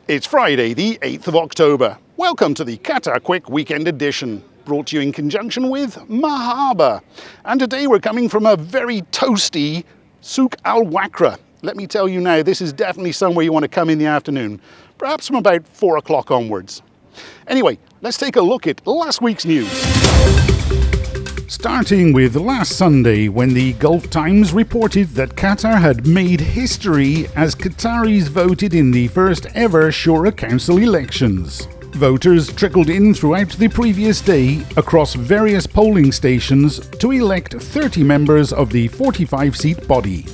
It's Friday, the 8th of October. Welcome to the Qatar Quick Weekend Edition, brought to you in conjunction with Mahaba. And today we're coming from a very toasty Souk Al Wakra. Let me tell you now, this is definitely somewhere you want to come in the afternoon, perhaps from about 4 o'clock onwards. Anyway, let's take a look at last week's news. Starting with last Sunday, when the Gulf Times reported that Qatar had made history as Qataris voted in the first ever Shura Council elections. Voters trickled in throughout the previous day across various polling stations to elect 30 members of the 45-seat body.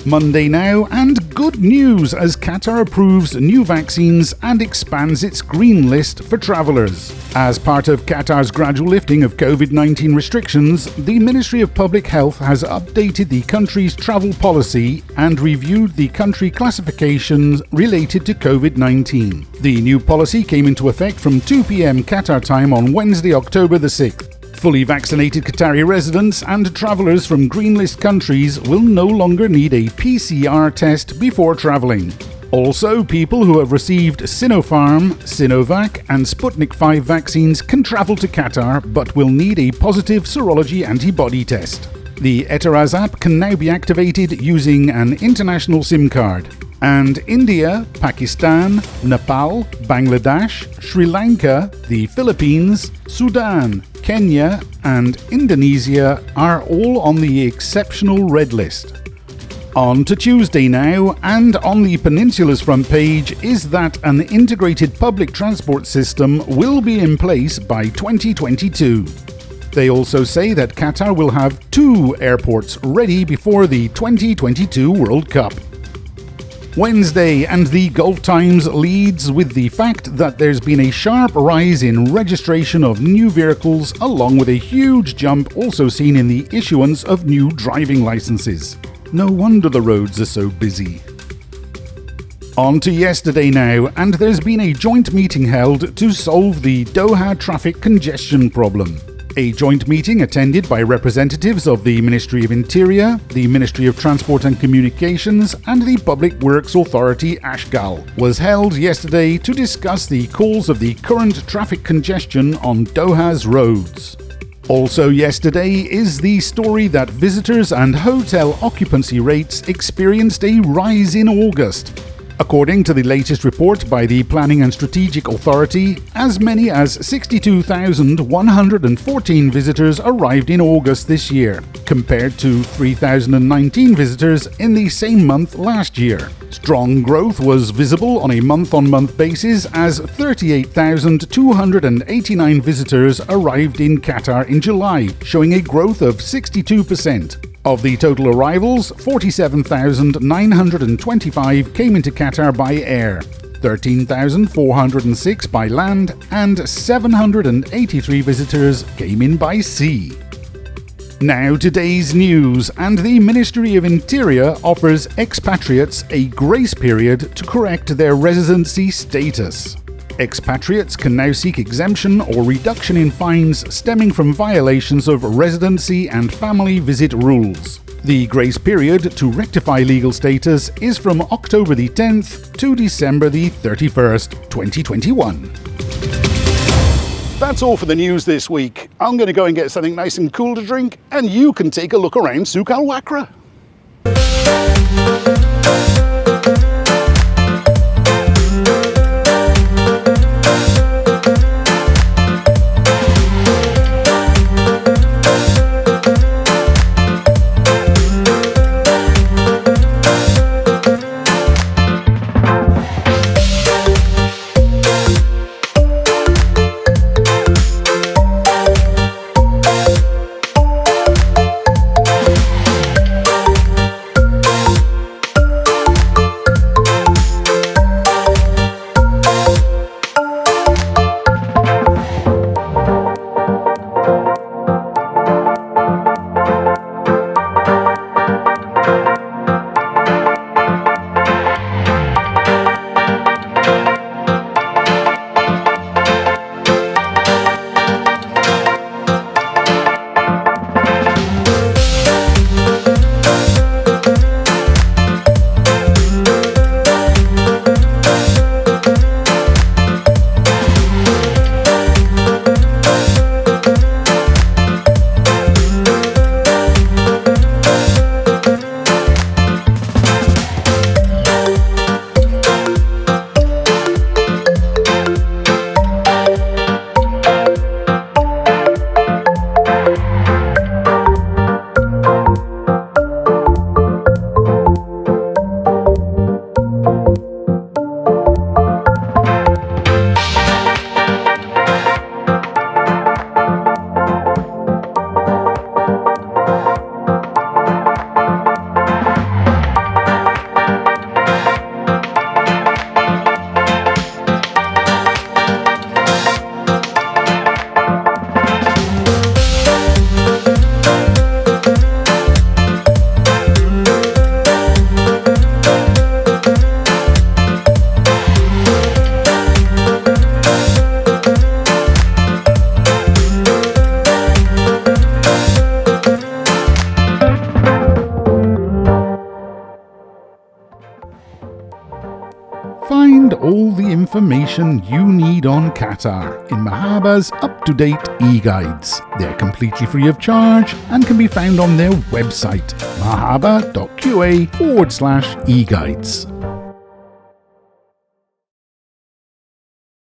Monday now, and good news as Qatar approves new vaccines and expands its green list for travellers. As part of Qatar's gradual lifting of COVID-19 restrictions, the Ministry of Public Health has updated the country's travel policy and reviewed the country classifications related to COVID-19. The new policy came into effect from 2 p.m. Qatar time on Wednesday, October the 6th. Fully vaccinated Qatari residents and travellers from green list countries will no longer need a PCR test before travelling. Also, people who have received Sinopharm, Sinovac and Sputnik V vaccines can travel to Qatar but will need a positive serology antibody test. The Etaraz app can now be activated using an international SIM card. And India, Pakistan, Nepal, Bangladesh, Sri Lanka, the Philippines, Sudan, Kenya and Indonesia are all on the exceptional red list. On to Tuesday now, and on the Peninsula's front page is that an integrated public transport system will be in place by 2022. They also say that Qatar will have 2 airports ready before the 2022 World Cup. Wednesday, and the Gulf Times leads with the fact that there's been a sharp rise in registration of new vehicles, along with a huge jump also seen in the issuance of new driving licenses. No wonder the roads are so busy. On to yesterday now, and there's been a joint meeting held to solve the Doha traffic congestion problem. A joint meeting attended by representatives of the Ministry of Interior, the Ministry of Transport and Communications and the Public Works Authority Ashghal was held yesterday to discuss the cause of the current traffic congestion on Doha's roads. Also yesterday is the story that visitors and hotel occupancy rates experienced a rise in August. According to the latest report by the Planning and Strategic Authority, as many as 62,114 visitors arrived in August this year, compared to 3,019 visitors in the same month last year. Strong growth was visible on a month-on-month basis as 38,289 visitors arrived in Qatar in July, showing a growth of 62%. Of the total arrivals, 47,925 came into Qatar by air, 13,406 by land, and 783 visitors came in by sea. Now today's news, and the Ministry of Interior offers expatriates a grace period to correct their residency status. Expatriates can now seek exemption or reduction in fines stemming from violations of residency and family visit rules. The grace period to rectify legal status is from October the 10th to December the 31st, 2021. That's all for the news this week. I'm going to go and get something nice and cool to drink, and you can take a look around Souk Al Wakra. find all the information you need on Qatar in Mahaba's up-to-date e-guides. They're completely free of charge and can be found on their website, mahaba.qa/e-guides.